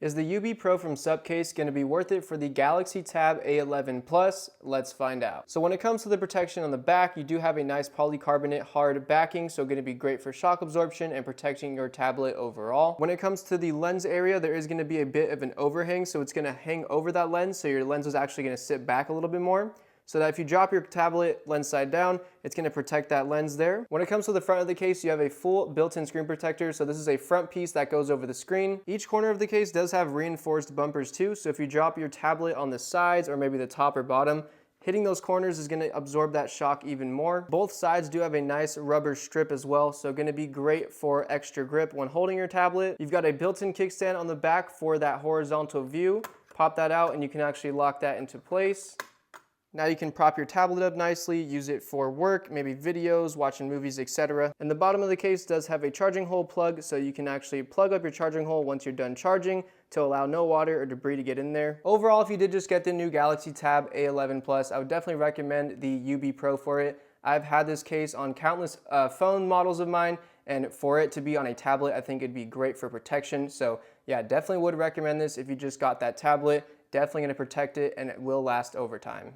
Is the UB Pro from SUPCASE going to be worth it for the Galaxy Tab A11 Plus? Let's find out. So when it comes to the protection on the back, you do have a nice polycarbonate hard backing, so going to be great for shock absorption and protecting your tablet overall. When it comes to the lens area, there is going to be a bit of an overhang, so it's going to hang over that lens, so your lens is actually going to sit back a little bit more, so that if you drop your tablet lens side down, it's going to protect that lens there. When it comes to the front of the case, you have a full built-in screen protector, so this is a front piece that goes over the screen. Each corner of the case does have reinforced bumpers too, so if you drop your tablet on the sides or maybe the top or bottom, hitting those corners is going to absorb that shock even more. Both sides do have a nice rubber strip as well, so going to be great for extra grip when holding your tablet. You've got a built-in kickstand on the back for that horizontal view. Pop that out and you can actually lock that into place. Now you can prop your tablet up nicely, use it for work, maybe videos, watching movies, etc. And the bottom of the case does have a charging hole plug, so you can actually plug up your charging hole once you're done charging to allow no water or debris to get in there. Overall, if you did just get the new Galaxy Tab A11 Plus, I would definitely recommend the UB Pro for it. I've had this case on countless phone models of mine, and for it to be on a tablet, I think it'd be great for protection. So yeah, definitely would recommend this if you just got that tablet. Definitely going to protect it, and it will last over time.